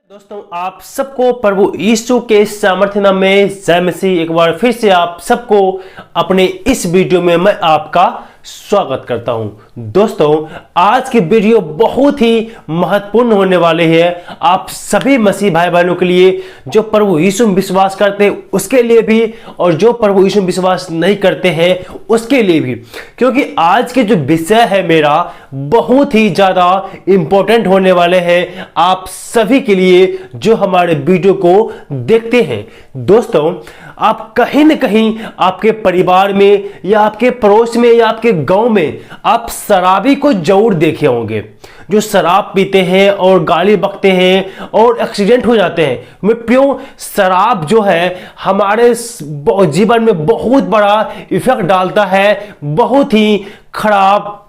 दोस्तों, आप सबको प्रभु यीशु के सामर्थ्य नाम में जय मसीह। एक बार फिर से आप सबको अपने इस वीडियो में मैं आपका स्वागत करता हूं। दोस्तों, आज की वीडियो बहुत ही महत्वपूर्ण होने वाली है आप सभी मसीह भाई बहनों के लिए, जो प्रभु यीशु में विश्वास करते हैं उसके लिए भी, और जो प्रभु यीशु में विश्वास नहीं करते हैं उसके लिए भी, क्योंकि आज के जो विषय है मेरा बहुत ही ज्यादा इंपॉर्टेंट होने वाले हैं आप सभी के लिए जो हमारे वीडियो को देखते हैं। दोस्तों, आप कहीं न कहीं आपके परिवार में या आपके पड़ोस में या आपके गांव में आप शराबी को जरूर देखे होंगे, जो शराब पीते हैं और गाली बकते हैं और एक्सीडेंट हो जाते हैं। मित्रों, शराब जो है हमारे जीवन में बहुत बड़ा इफेक्ट डालता है, बहुत ही खराब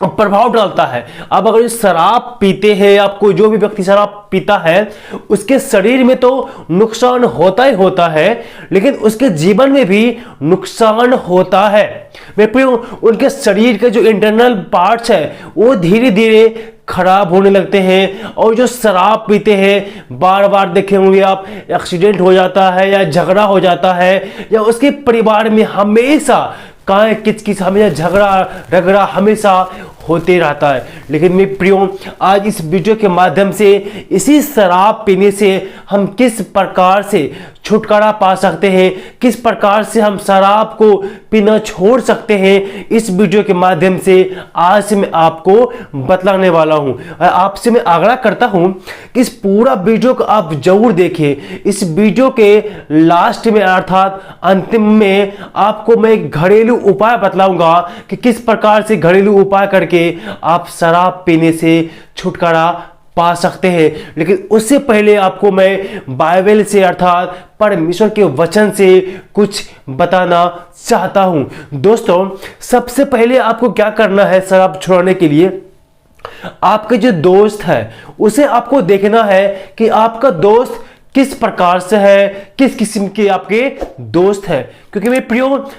प्रभाव डालता है। अब अगर शराब पीते हैं, आपको जो भी व्यक्ति शराब पीता है उसके शरीर में तो नुकसान होता ही होता है, लेकिन उसके जीवन में भी नुकसान होता है। उनके शरीर के जो इंटरनल पार्ट्स है वो धीरे धीरे खराब होने लगते हैं, और जो शराब पीते हैं बार बार देखे होंगे आप, एक्सीडेंट हो जाता है या झगड़ा हो जाता है, या उसके परिवार में हमेशा काहे किच हमेशा झगड़ा रगड़ा हमेशा होते रहता है। लेकिन मेरे प्रियो, आज इस वीडियो के माध्यम से इसी शराब पीने से हम किस प्रकार से छुटकारा पा सकते हैं, किस प्रकार से हम शराब को पीना छोड़ सकते हैं, इस वीडियो के माध्यम से आज मैं आपको बतलाने वाला हूं। आपसे मैं आग्रह करता हूं कि इस पूरा वीडियो को आप जरूर देखें। इस वीडियो के लास्ट में अर्थात अंतिम में आपको मैं एक घरेलू उपाय बतलाऊंगा कि किस प्रकार से घरेलू उपाय करके आप शराब पीने से छुटकारा पा सकते हैं। लेकिन उससे पहले आपको मैं बाइबल से अर्थात परमेश्वर के वचन से कुछ बताना चाहता हूं। दोस्तों, सबसे पहले आपको क्या करना है शराब छुड़ाने के लिए, आपके जो दोस्त है उसे आपको देखना है कि आपका दोस्त किस प्रकार से है, किस किस्म के आपके दोस्त है। क्योंकि मेरे प्रियो,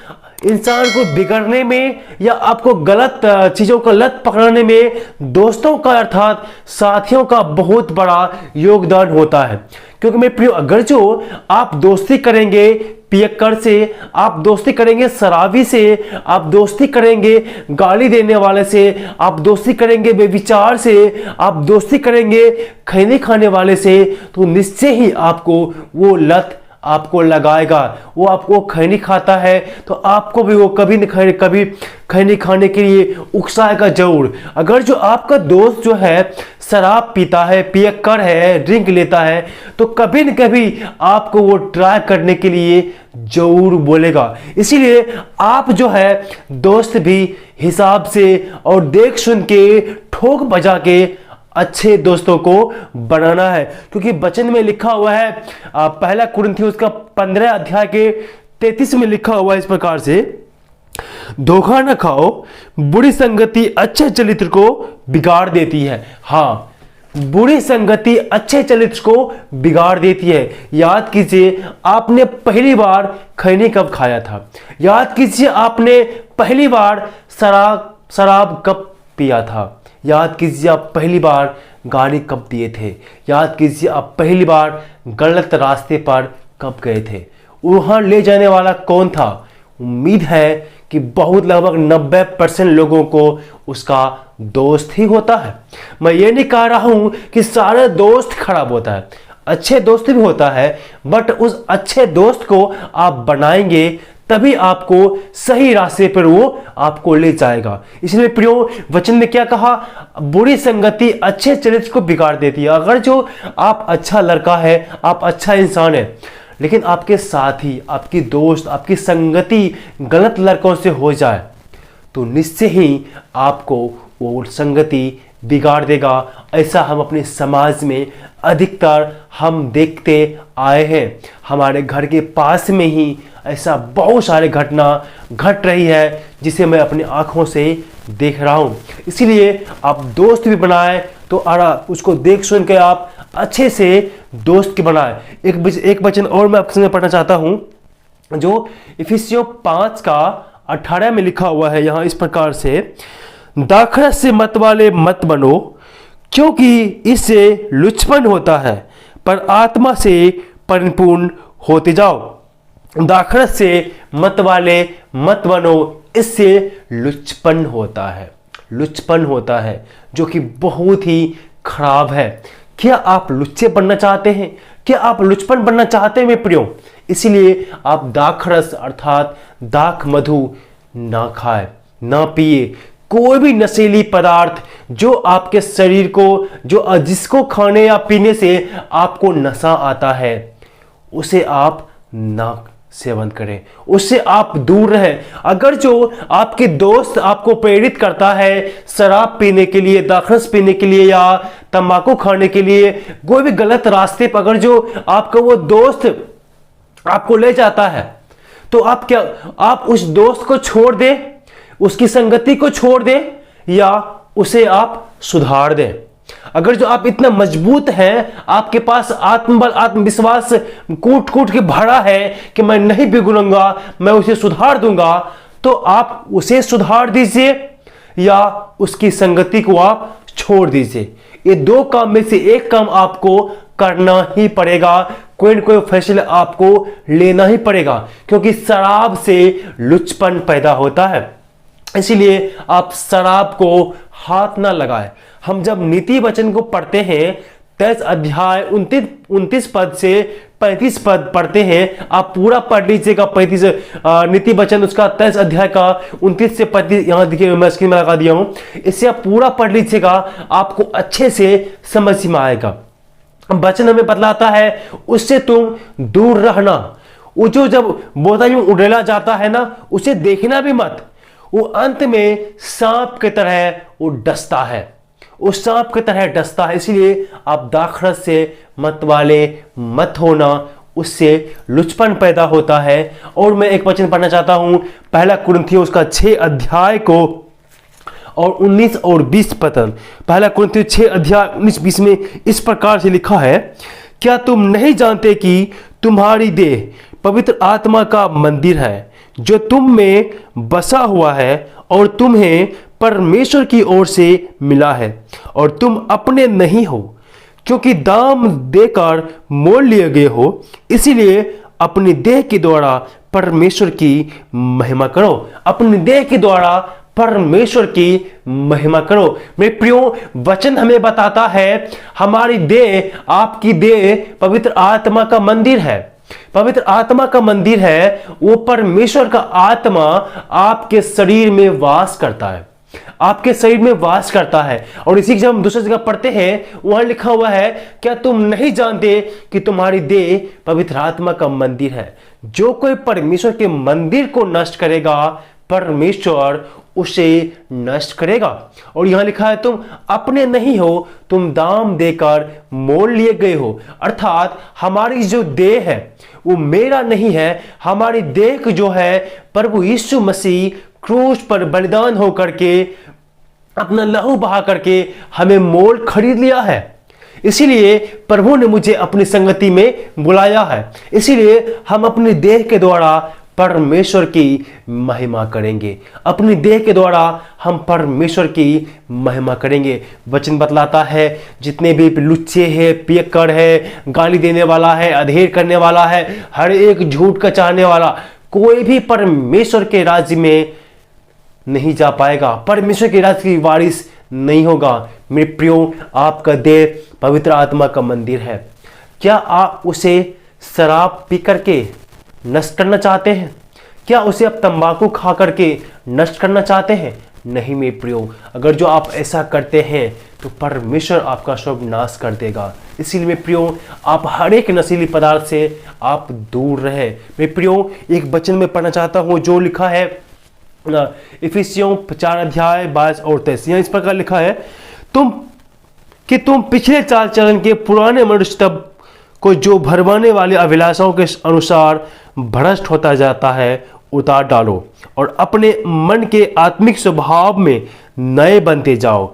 इंसान को बिगड़ने में या आपको गलत चीजों का लत पकड़ने में दोस्तों का अर्थात साथियों का बहुत बड़ा योगदान होता है। क्योंकि मेरे प्रियो, अगर जो आप दोस्ती करेंगे पियक्कड़ से, आप दोस्ती करेंगे शराबी से, आप दोस्ती करेंगे गाली देने वाले से, आप दोस्ती करेंगे बेविचार से, आप दोस्ती करेंगे खैनी खाने वाले से, तो निश्चय ही आपको वो लत आपको लगाएगा। वो आपको खैनी खाता है तो आपको भी वो कभी न कभी खैनी खाने के लिए उकसाएगा जरूर। अगर जो आपका दोस्त जो है शराब पीता है, पियक्कड़ है, ड्रिंक लेता है, तो कभी न कभी आपको वो ट्राई करने के लिए जरूर बोलेगा। इसीलिए आप जो है दोस्त भी हिसाब से और देख सुन के ठोक बजा के अच्छे दोस्तों को बनाना है। क्योंकि वचन में लिखा हुआ है, पहला कुरिन्थियों का 15 अध्याय के 33 में लिखा हुआ है इस प्रकार से, धोखा न खाओ, बुरी संगति अच्छे चरित्र को बिगाड़ देती है। हाँ, बुरी संगति अच्छे चरित्र को बिगाड़ देती है। याद कीजिए, आपने पहली बार खैनी कब खाया था? याद कीजिए, आपने पहली बार शराब कब पिया था? याद कीजिए, आप पहली बार गाड़ी कब पिए थे? याद कीजिए, आप पहली बार गलत रास्ते पर कब गए थे? वहां ले जाने वाला कौन था? उम्मीद है कि बहुत लगभग 90% लोगों को उसका दोस्त ही होता है। मैं ये नहीं कह रहा हूं कि सारे दोस्त खराब होता है, अच्छे दोस्त भी होता है, बट उस अच्छे दोस्त को आप बनाएंगे तभी आपको सही रास्ते पर वो आपको ले जाएगा। इसलिए प्रियो, वचन में क्या कहा? बुरी संगति अच्छे चरित्र को बिगाड़ देती है। अगर जो आप अच्छा लड़का है, आप अच्छा इंसान है, लेकिन आपके साथी, आपकी दोस्त, आपकी संगति गलत लड़कों से हो जाए, तो निश्चय ही आपको वो संगति बिगाड़ देगा। ऐसा हम अपने समाज में अधिकतर हम देखते आए हैं। हमारे घर के पास में ही ऐसा बहुत सारे घटना घट रही है जिसे मैं अपनी आंखों से देख रहा हूं। इसीलिए आप दोस्त भी बनाएं तो उसको देख सुन के आप अच्छे से दोस्त के बनाएं। एक वचन और मैं आपके सामने पढ़ना चाहता हूं, जो इफिसियों 5 का 18 में लिखा हुआ है यहां इस प्रकार से, दाखरस से मत वाले मत बनो, क्योंकि इससे लुचपन होता है। पर आत्मा से परिपूर्ण होते जाओ। दाखरस से मत वाले मत बनो, इससे लुचपन होता है, लुचपन होता है जो कि बहुत ही खराब है। क्या आप लुच्चे बनना चाहते हैं? क्या आप लुचपन बनना चाहते हैं मेरे प्रियो? इसलिए आप दाखरस अर्थात दाख मधु ना खाए, ना पिए। कोई भी नशीली पदार्थ जो आपके शरीर को, जो जिसको खाने या पीने से आपको नशा आता है, उसे आप ना सेवन करें, उससे आप दूर रहें। अगर जो आपके दोस्त आपको प्रेरित करता है शराब पीने के लिए, दाखरस पीने के लिए या तंबाकू खाने के लिए, कोई भी गलत रास्ते पर अगर जो आपका वो दोस्त आपको ले जाता है, तो आप उस दोस्त को छोड़ दें, उसकी संगति को छोड़ दें या उसे आप सुधार दें। अगर जो आप इतना मजबूत हैं, आपके पास आत्मबल आत्मविश्वास कूट कूट के भरा है कि मैं नहीं बिगड़ूंगा, मैं उसे सुधार दूंगा, तो आप उसे सुधार दीजिए या उसकी संगति को आप छोड़ दीजिए। ये दो काम में से एक काम आपको करना ही पड़ेगा, कोई न कोई फैसला आपको लेना ही पड़ेगा, क्योंकि शराब से लुचपन पैदा होता है। इसीलिए आप शराब को हाथ ना लगाएं। हम जब नीति वचन को पढ़ते हैं, 23 अध्याय 29 पद से 35 पद पढ़ते हैं, आप पूरा पढ़ लीजिएगा। 35 नीति वचन उसका 23 अध्याय का 29 से 35, यहां देखिए मैं स्क्रीन में लगा दिया हूं, इससे आप पूरा पढ़ लीजिएगा, आपको अच्छे से समझ में आएगा। वचन हमें बतलाता है उससे तुम दूर रहना। वो जो जब बोतल में उड़ेला जाता है ना, उसे देखना भी मत, वो अंत में सांप की तरह वो डसता है, उस सांप की तरह डसता है। इसलिए आप दाखरस से मत वाले मत होना, उससे लुचपन पैदा होता है। और मैं एक वचन पढ़ना चाहता हूं, पहला कुरिन्थियों उसका 6 अध्याय को और 19 और 20 पद। पहला कुरिन्थियों 6 अध्याय 19-20 में इस प्रकार से लिखा है, क्या तुम नहीं जानते कि तुम्हारी देह पवित्र आत्मा का मंदिर है जो तुम में बसा हुआ है और तुम्हें परमेश्वर की ओर से मिला है, और तुम अपने नहीं हो क्योंकि दाम देकर मोल लिए गए हो। इसीलिए अपनी देह के द्वारा परमेश्वर की महिमा करो, अपनी देह के द्वारा परमेश्वर की महिमा करो। मेरे प्रियो, वचन हमें बताता है हमारी देह, आपकी देह पवित्र आत्मा का मंदिर है, पवित्र आत्मा का मंदिर है। वो परमेश्वर का आत्मा आपके शरीर में वास करता है, आपके शरीर में वास करता है। और इसी जब हम दूसरी जगह पढ़ते हैं, वहां लिखा हुआ है, क्या तुम नहीं जानते कि तुम्हारी देह पवित्र आत्मा का मंदिर है? जो कोई परमेश्वर के मंदिर को नष्ट करेगा, परमेश्वर उसे नष्ट करेगा। और यहां लिखा है तुम अपने नहीं हो, तुम दाम देकर मोल लिए गए हो। अर्थात हमारी जो देह है वो मेरा नहीं है, हमारी देह जो है प्रभु यीशु मसीह क्रूस पर बलिदान होकर के अपना लहू बहा करके हमें मोल खरीद लिया है। इसीलिए प्रभु ने मुझे अपनी संगति में बुलाया है। इसीलिए हम अपनी देह के द्वारा परमेश्वर की महिमा करेंगे, अपनी देह के द्वारा हम परमेश्वर की महिमा करेंगे। वचन बतलाता है जितने भी लुच्चे हैं, पियक्कड़ है, गाली देने वाला है, अधेर करने वाला है, हर एक झूठ का चाहने वाला, कोई भी परमेश्वर के राज्य में नहीं जा पाएगा, परमेश्वर के राज्य की वारिस नहीं होगा। मेरे प्रियो, आपका देह पवित्र आत्मा का मंदिर है। क्या आप उसे शराब पी करके नष्ट करना चाहते हैं? क्या उसे आप तंबाकू खा करके नष्ट करना चाहते हैं? नहीं मेरे प्रियो, अगर जो आप ऐसा करते हैं तो परमेश्वर आपका सब नाश कर देगा। इसीलिए मेरे प्रियो, आप हर एक नशीली पदार्थ से आप दूर रहे। मेरे प्रियो, एक वचन में पढ़ना चाहता हूं जो लिखा है इफिसियों 4 अध्याय 22 और 23। यहाँ इस प्रकार लिखा है, तुम पिछले चाल चलन के पुराने मनुष्य तब को जो भरमाने वाले अभिलाषाओं के अनुसार भ्रष्ट होता जाता है उतार डालो और अपने मन के आत्मिक स्वभाव में नए बनते जाओ।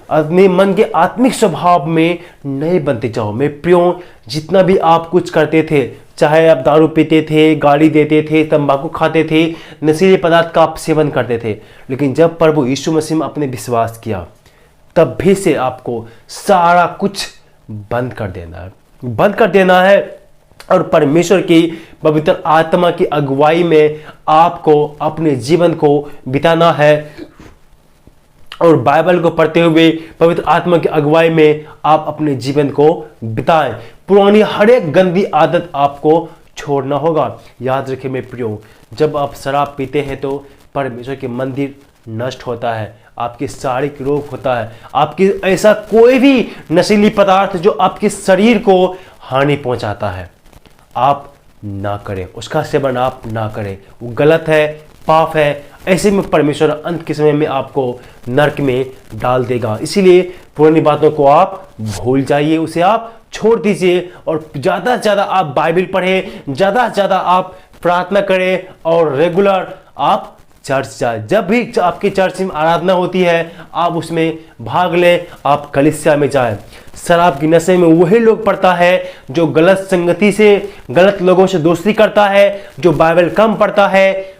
अपने मन के आत्मिक स्वभाव में नए बनते जाओ। मेरे प्रियो, जितना भी आप कुछ करते थे, चाहे आप दारू पीते थे, गाली देते थे, तंबाकू खाते थे, नशीले पदार्थ का आप सेवन करते थे, लेकिन जब प्रभु यीशु मसीह में आपने विश्वास किया, तब भी से आपको सारा कुछ बंद कर देना है। बंद कर देना है और परमेश्वर की पवित्र आत्मा की अगुवाई में आपको अपने जीवन को बिताना है। और बाइबल को पढ़ते हुए पवित्र आत्मा की अगुवाई में आप अपने जीवन को बिताएं। पुरानी हर एक गंदी आदत आपको छोड़ना होगा। याद रखिए मेरे प्रियो, जब आप शराब पीते हैं तो परमेश्वर के मंदिर नष्ट होता है, आपके शारीरिक रोग होता है, आपकी ऐसा कोई भी नशीली पदार्थ जो आपके शरीर को हानि पहुंचाता है, आप ना करें, उसका सेवन आप ना करें। वो गलत है, पाप है। ऐसे में परमेश्वर अंत के समय में आपको नरक में डाल देगा। इसीलिए पुरानी बातों को आप भूल जाइए, उसे आप छोड़ दीजिए और ज़्यादा से ज़्यादा आप बाइबल पढ़ें, ज़्यादा से ज़्यादा आप प्रार्थना करें और रेगुलर आप चर्च जाए। जब भी आपकी चर्च में आराधना होती है आप उसमें भाग लें, आप कलीसिया में जाएं। शराब की नशे में वही लोग पड़ता है जो गलत संगति से, गलत लोगों से दोस्ती करता है, जो बाइबल कम पढ़ता है,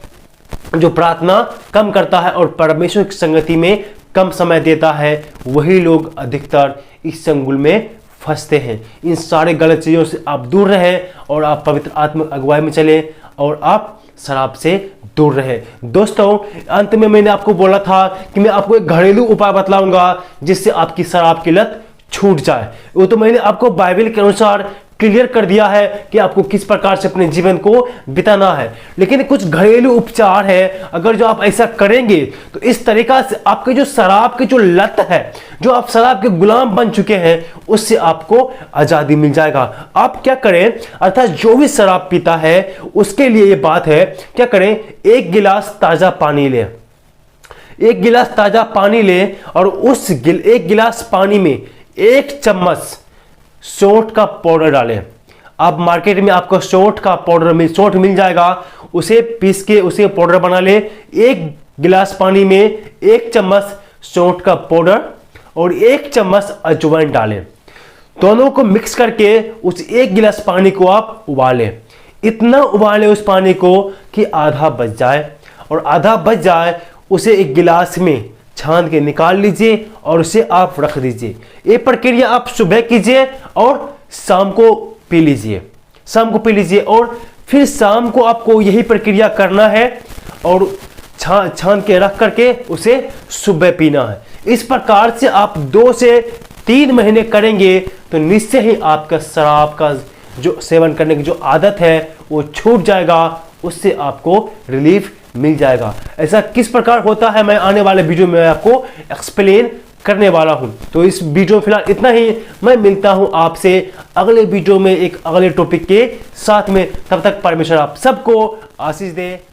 जो प्रार्थना कम करता है और परमेश्वर की संगति में कम समय देता है। वही लोग अधिकतर इस चंगुल में फंसते हैं। इन सारे गलत चीज़ों से आप दूर रहें और आप पवित्र आत्मा अगुवाई में चलें और आप शराब से दूर रहे। दोस्तों, अंत में मैंने आपको बोला था कि मैं आपको एक घरेलू उपाय बतलाऊंगा जिससे आपकी शराब की लत छूट जाए। वो तो मैंने आपको बाइबल के अनुसार क्लियर कर दिया है कि आपको किस प्रकार से अपने जीवन को बिताना है, लेकिन कुछ घरेलू उपचार है। अगर जो आप ऐसा करेंगे तो इस तरीका से आपके जो शराब की जो लत है, जो आप शराब के गुलाम बन चुके हैं, उससे आपको आजादी मिल जाएगा। आप क्या करें, अर्थात जो भी शराब पीता है उसके लिए ये बात है, क्या करें, एक गिलास ताजा पानी लें। एक गिलास ताजा पानी लें और उस एक गिलास पानी में 1 चम्मच सौंठ का पाउडर डालें। आप मार्केट में आपको सौंठ का पाउडर सौंठ मिल जाएगा, उसे पीस के उसे पाउडर बना लें। 1 गिलास पानी में 1 चम्मच सौंठ का पाउडर और 1 चम्मच अजवाइन डालें। दोनों को मिक्स करके उस 1 गिलास पानी को आप उबालें। इतना उबालें उस पानी को कि आधा बच जाए, और आधा बच जाए उसे एक गिलास में छान के निकाल लीजिए और उसे आप रख दीजिए। ये प्रक्रिया आप सुबह कीजिए और शाम को पी लीजिए। शाम को पी लीजिए और फिर शाम को आपको यही प्रक्रिया करना है और छान के रख करके उसे सुबह पीना है। इस प्रकार से आप 2 से 3 महीने करेंगे तो निश्चय ही आपका शराब का जो सेवन करने की जो आदत है वो छूट जाएगा, उससे आपको रिलीफ मिल जाएगा। ऐसा किस प्रकार होता है मैं आने वाले वीडियो में आपको एक्सप्लेन करने वाला हूं। तो इस वीडियो में फिलहाल इतना ही। मैं मिलता हूं आपसे अगले वीडियो में एक अगले टॉपिक के साथ में। तब तक परमेश्वर आप सबको आशीष दे।